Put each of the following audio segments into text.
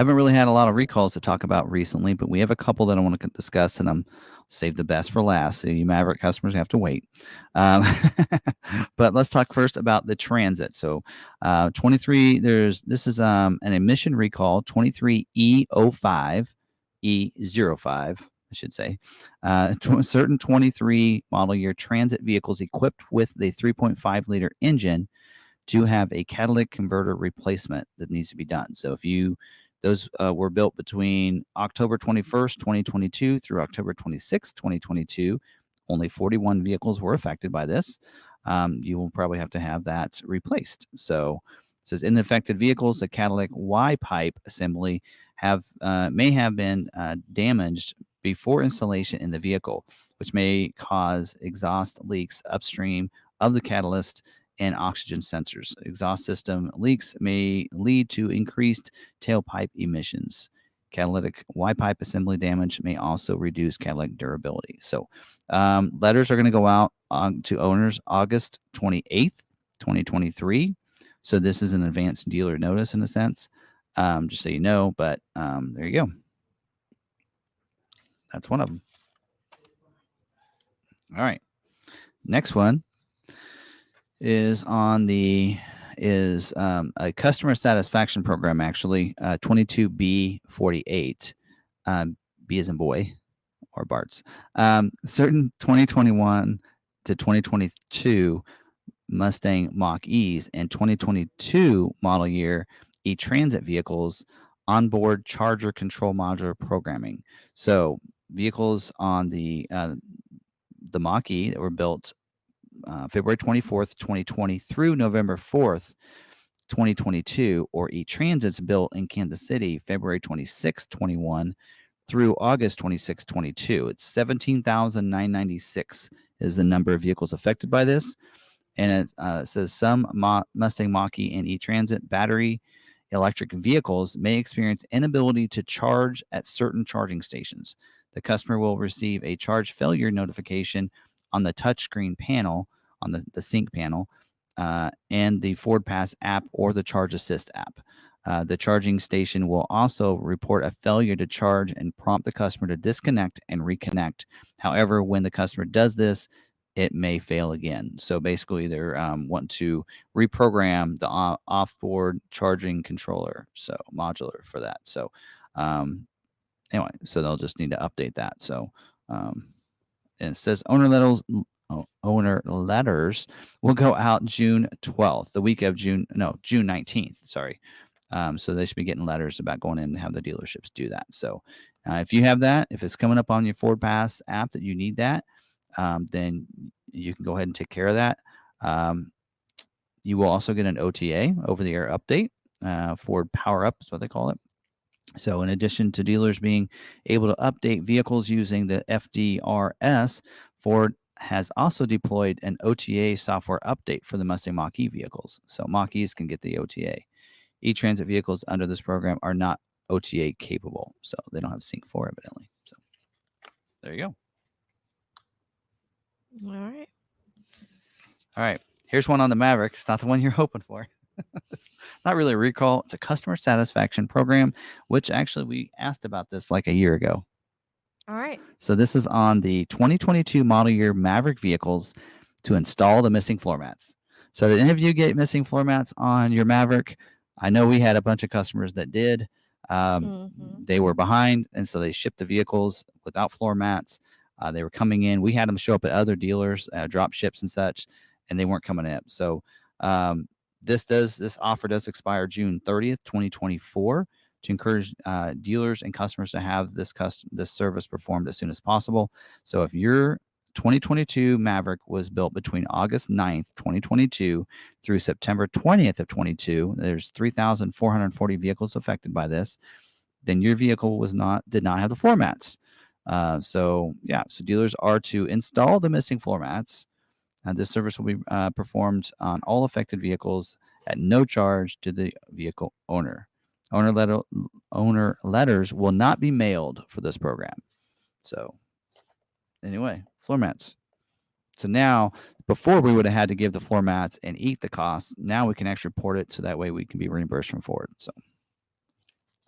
Haven't really had a lot of recalls to talk about recently, but we have a couple that I want to discuss, and I'm save the best for last. So you Maverick customers have to wait. Um, but let's talk first about the Transit. So 23, this is an emission recall 23E05, E05, I should say. Certain 23 model year Transit vehicles equipped with the 3.5 liter engine to have a catalytic converter replacement that needs to be done. So if those were built between October 21st, 2022 through October 26th, 2022, only 41 vehicles were affected by this. You will probably have to have that replaced. So it says in the affected vehicles, the catalytic Y pipe assembly may have been damaged before installation in the vehicle, which may cause exhaust leaks upstream of the catalyst and oxygen sensors. Exhaust system leaks may lead to increased tailpipe emissions. Catalytic Y pipe assembly damage may also reduce catalytic durability. So, letters are going to go out to owners August 28th, 2023. So, this is an advanced dealer notice in a sense, just so you know. But there you go. That's one of them. All right. Next one is a customer satisfaction program, actually, 22B48. B as in boy, or Bartz. Certain 2021 to 2022 Mustang Mach-E's and 2022 model year E-Transit vehicles onboard charger control module programming. So vehicles on the Mach-E that were built February 24th, 2020 through November 4th, 2022, or E-Transits built in Kansas City February 26, 21 through August 26, 22. It's 17,996 is the number of vehicles affected by this. And it says some Mustang Mach-E and E-Transit battery electric vehicles may experience inability to charge at certain charging stations. The customer will receive a charge failure notification on the touchscreen panel, on the sync panel, and the Ford Pass app or the Charge Assist app. The charging station will also report a failure to charge and prompt the customer to disconnect and reconnect. However, when the customer does this, it may fail again. So basically, they're wanting to reprogram the off-board charging controller, so modular for that. So anyway, so they'll just need to update that. So and it says owner letters will go out June 12th, the week of June 19th. Sorry. So they should be getting letters about going in and have the dealerships do that. So if you have that, if it's coming up on your Ford Pass app that you need that, then you can go ahead and take care of that. You will also get an OTA, over the air update. Ford Power Up is what they call it. So in addition to dealers being able to update vehicles using the FDRS, Ford has also deployed an OTA software update for the Mustang Mach-E vehicles. So Mach-E's can get the OTA. E-Transit vehicles under this program are not OTA capable, so they don't have Sync 4 evidently. So there you go. All right. Here's one on the Maverick. It's not the one you're hoping for. Not really a recall. It's a customer satisfaction program, which actually we asked about this like a year ago. All right. So this is on the 2022 model year Maverick vehicles to install the missing floor mats. So did any of you get missing floor mats on your Maverick? I know we had a bunch of customers that did. They were behind, and so they shipped the vehicles without floor mats. They were coming in. We had them show up at other dealers, drop ships and such, and they weren't coming in. So this offer does expire June 30th, 2024, to encourage dealers and customers to have this service performed as soon as possible. So if your 2022 Maverick was built between August 9th, 2022 through September 20th of 22, there's 3,440 vehicles affected by this, then your vehicle did not have the floor mats. So dealers are to install the missing floor mats. This service will be performed on all affected vehicles at no charge to the vehicle owner. Owner letters will not be mailed for this program. So anyway, floor mats. So now, before we would have had to give the floor mats and eat the cost. Now we can actually report it, so that way we can be reimbursed from Ford. So,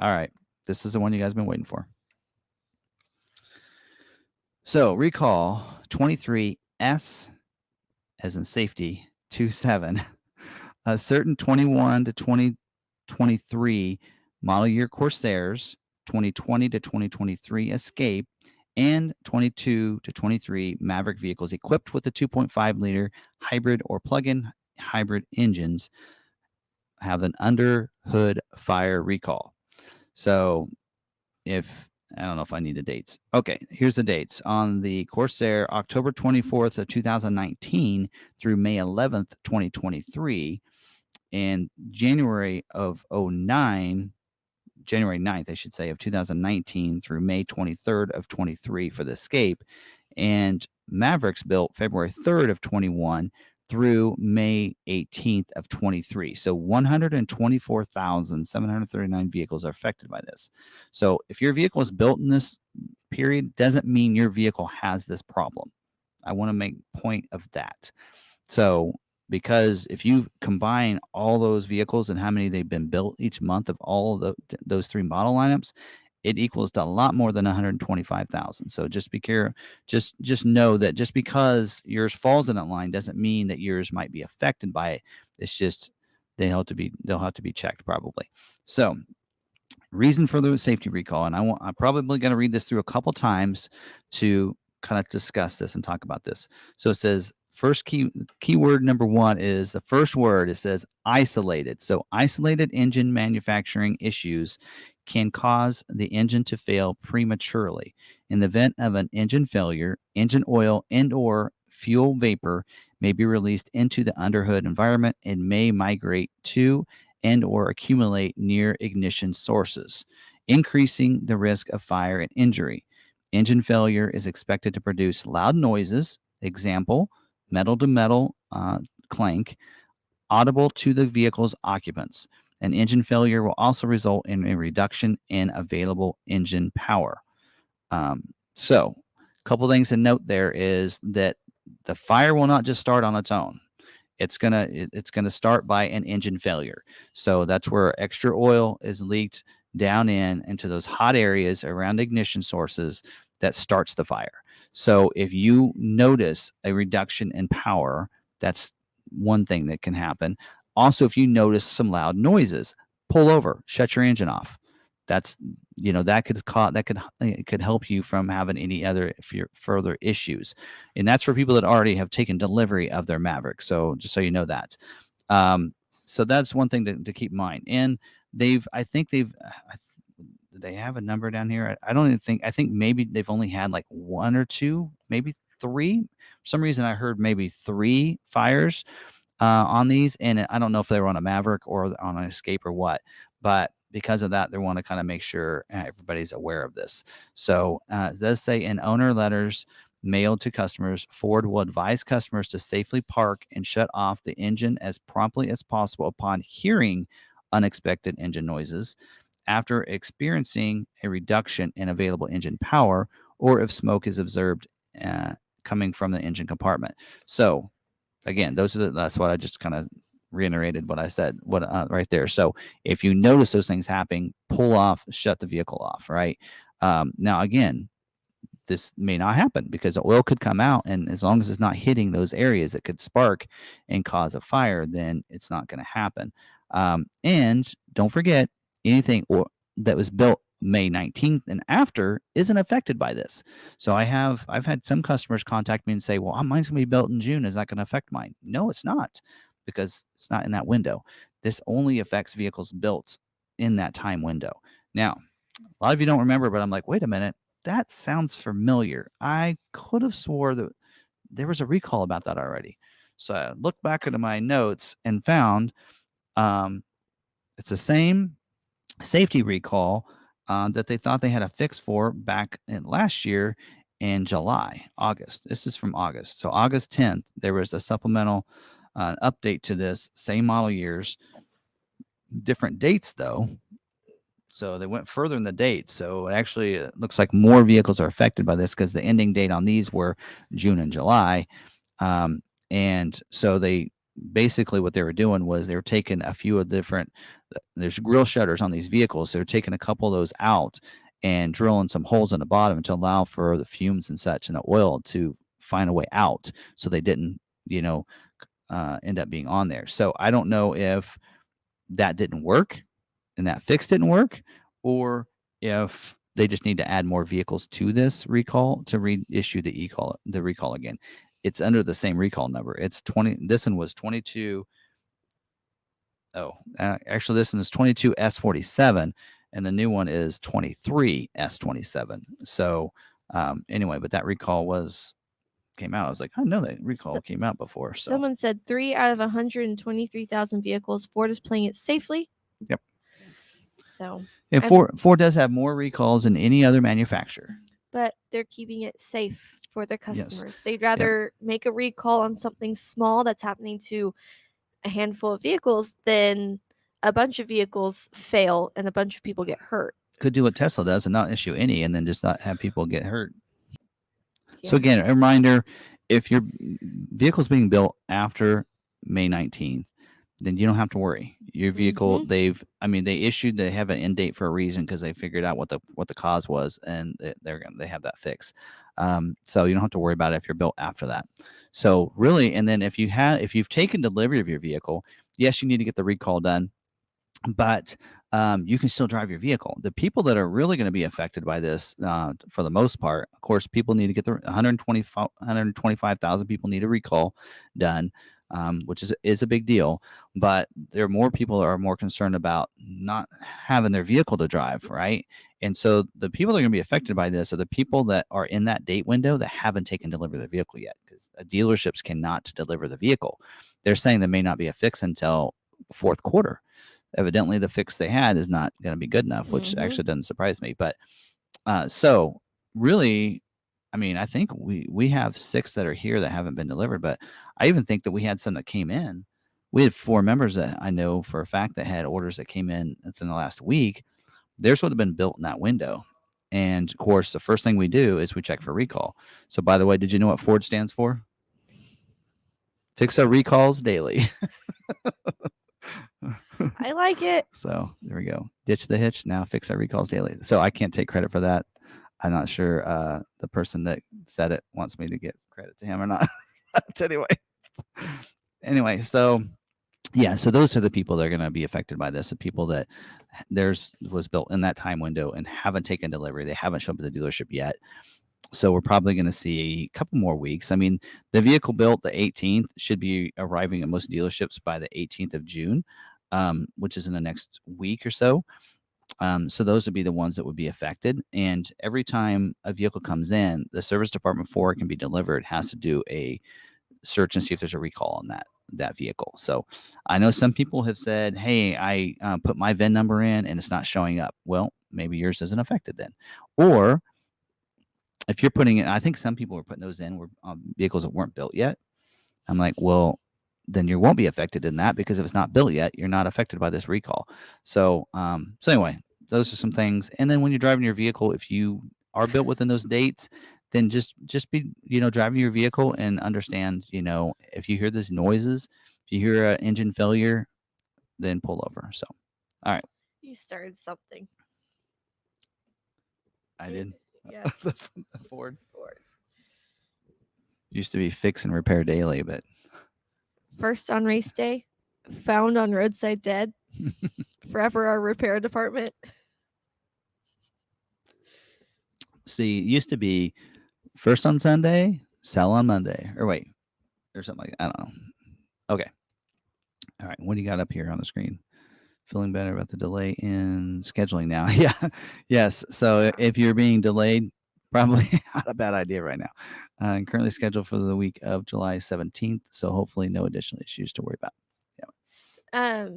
all right. This is the one you guys have been waiting for. So recall 23S, as in safety, 27. A certain 21 to 2023 model year Corsairs, 2020 to 2023 Escape, and 22 to 23 Maverick vehicles equipped with the 2.5 liter hybrid or plug-in hybrid engines have an under hood fire recall. So if I don't know if I need the dates. Okay, here's the dates. On the Corsair, October 24th of 2019 through May 11th, 2023, and January of 09, January 9th, I should say, of 2019 through May 23rd of 23 for the Escape, and Mavericks built February 3rd of 21 through May 18th of 23. So 124,739 vehicles are affected by this. So if your vehicle is built in this period, doesn't mean your vehicle has this problem. I want to make point of that. So because if you combine all those vehicles and how many they've been built each month of all of those three model lineups, it equals to a lot more than 125,000. So just be careful. Just know that just because yours falls in that line doesn't mean that yours might be affected by it. It's just they'll have to be checked probably. So reason for the safety recall, and I'm probably going to read this through a couple times to kind of discuss this and talk about this. So it says first keyword number one is the first word. It says isolated. So isolated engine manufacturing issues can cause the engine to fail prematurely. In the event of an engine failure, engine oil and or fuel vapor may be released into the underhood environment and may migrate to and or accumulate near ignition sources, increasing the risk of fire and injury. Engine failure is expected to produce loud noises, example, metal to metal clank, audible to the vehicle's occupants. An engine failure will also result in a reduction in available engine power. So, a couple things to note there is that the fire will not just start on its own. It's gonna start by an engine failure. So that's where extra oil is leaked down into those hot areas around ignition sources that starts the fire. So if you notice a reduction in power, that's one thing that can happen. Also, if you notice some loud noises, pull over, shut your engine off. That's that could help you from having any other further issues, and that's for people that already have taken delivery of their Maverick. So just so you know that, so that's one thing to keep in mind. And I think they have a number down here. I don't even think. I think maybe they've only had like one or two, maybe three. For some reason, I heard maybe 3 fires on these, and I don't know if they were on a Maverick or on an Escape or what, but because of that, they want to kind of make sure everybody's aware of this. So it does say in owner letters mailed to customers, Ford will advise customers to safely park and shut off the engine as promptly as possible upon hearing unexpected engine noises, after experiencing a reduction in available engine power, or if smoke is observed coming from the engine compartment. So again, that's what I just kind of reiterated what I said right there. So if you notice those things happening, pull off, shut the vehicle off. Right now, again, this may not happen because the oil could come out, and as long as it's not hitting those areas that could spark and cause a fire, then it's not going to happen. And don't forget, anything that was built May 19th and after isn't affected by this. So I've had some customers contact me and say, well, mine's going to be built in June. Is that going to affect mine? No, it's not, because it's not in that window. This only affects vehicles built in that time window. Now, a lot of you don't remember, but I'm like, wait a minute, that sounds familiar. I could have swore that there was a recall about that already. So I looked back into my notes and found it's the same safety recall that they thought they had a fix for back in last year in August. This is from August. So August 10th, there was a supplemental update to this, same model years, different dates though. So they went further in the date. So actually, it looks like more vehicles are affected by this because the ending date on these were June and July. And so they basically what they were doing was they were taking a few of different there's grill shutters on these vehicles. So they're taking a couple of those out and drilling some holes in the bottom to allow for the fumes and such and the oil to find a way out, so they didn't, end up being on there. So I don't know if that didn't work and that fix didn't work, or if they just need to add more vehicles to this recall to reissue the recall again. It's under the same recall number. It's 20. This one was 22. Oh, actually, this one is 22S47, and the new one is 23S27. So, anyway, but that recall came out. I was like, I know that recall came out before. So someone said 3 out of 123,000 vehicles, Ford is playing it safely. Yep. So, and Ford does have more recalls than any other manufacturer, but they're keeping it safe for their Yes. customers. They'd rather make a recall on something small that's happening to a handful of vehicles than a bunch of vehicles fail and a bunch of people get hurt. Could do what Tesla does and not issue any, and then just not have people get hurt. So Yeah. again, a reminder: if your vehicle's being built after May 19th, then you don't have to worry. Your vehicle, they have an end date for a reason, because they figured out what the cause was, and they have that fix. So you don't have to worry about it if you're built after that. So really, and then if you've taken delivery of your vehicle, yes, you need to get the recall done, but you can still drive your vehicle. The people that are really going to be affected by this, for the most part, of course, people need to get the 125,000 people need a recall done, which is a big deal. But there are more people that are more concerned about not having their vehicle to drive, right? And so the people that are going to be affected by this are the people that are in that date window that haven't taken delivery of the vehicle yet, because dealerships cannot deliver the vehicle. They're saying there may not be a fix until fourth quarter. Evidently, the fix they had is not going to be good enough, which actually doesn't surprise me. But so really, I mean, I think we have 6 that are here that haven't been delivered, but I even think that we had some that came in. We had 4 members that I know for a fact that had orders that came in that's in the last week. Theirs would have been built in that window. And of course, the first thing we do is we check for recall. So, by the way, did you know what Ford stands for? Fix our recalls daily. I like it. So there we go. Ditch the hitch. Now fix our recalls daily. So I can't take credit for that. I'm not sure the person that said it wants me to get credit to him or not. Anyway, so yeah, so those are the people that are going to be affected by this. The people that theirs was built in that time window and haven't taken delivery. They haven't shown up at the dealership yet. So we're probably going to see a couple more weeks. I mean, the vehicle built the 18th should be arriving at most dealerships by the 18th of June, which is in the next week or so. So those would be the ones that would be affected. And every time a vehicle comes in, the service department, before it can be delivered, has to do a search and see if there's a recall on that vehicle. So I know some people have said, hey, I put my VIN number in and it's not showing up. Well, maybe yours isn't affected then. Or if you're putting it, I think some people are putting those in where vehicles that weren't built yet. I'm like, well, then you won't be affected in that, because if it's not built yet, you're not affected by this recall. So, anyway, those are some things. And then when you're driving your vehicle, if you are built within those dates, then just be, driving your vehicle and understand, if you hear these noises, if you hear an engine failure, then pull over. So, all right. You started something. I did. Yeah. Ford. Used to be fix and repair daily, but first on race day, found on roadside dead, forever our repair department. See, it used to be first on Sunday, sell on Monday, or wait, or something like that. I don't know. Okay. All right. What do you got up here on the screen? Feeling better about the delay in scheduling now. Yeah. Yes. So if you're being delayed, probably not a bad idea right now. Currently scheduled for the week of July 17th. So hopefully no additional issues to worry about. Yeah.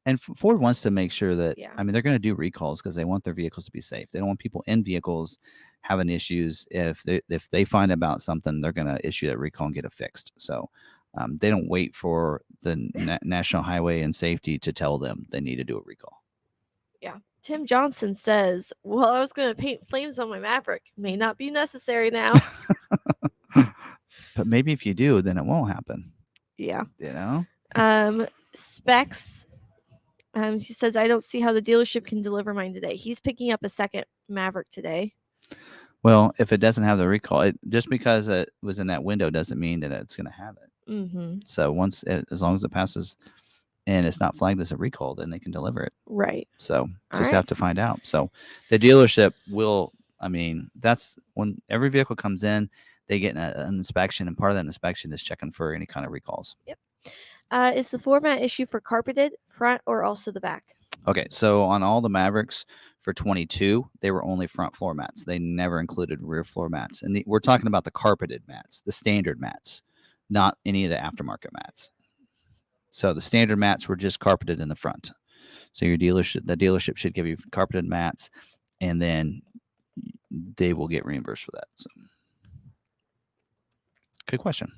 And Ford wants to make sure that, I mean, they're going to do recalls because they want their vehicles to be safe. They don't want people in vehicles having issues. If they find about something, they're going to issue that recall and get it fixed. So they don't wait for the National Highway and Safety to tell them they need to do a recall. Yeah. Tim Johnson says, well, I was going to paint flames on my Maverick. May not be necessary now. But maybe if you do, then it won't happen. Yeah. You know? Specs She says, I don't see how the dealership can deliver mine today. He's picking up a second Maverick today. Well, if it doesn't have the recall, just because it was in that window doesn't mean that it's going to have it. Mm-hmm. So as long as it passes and it's not flagged as a recall, then they can deliver it. Right. So just right. have to find out. So the dealership will, I mean, that's when every vehicle comes in, they get an inspection, and part of that inspection is checking for any kind of recalls. Yep. Is the floor mat issue for carpeted front or also the back? Okay, so on all the Mavericks for 22, they were only front floor mats. They never included rear floor mats. And we're talking about the carpeted mats, the standard mats, not any of the aftermarket mats. So the standard mats were just carpeted in the front. So the dealership should give you carpeted mats, and then they will get reimbursed for that. So, good question.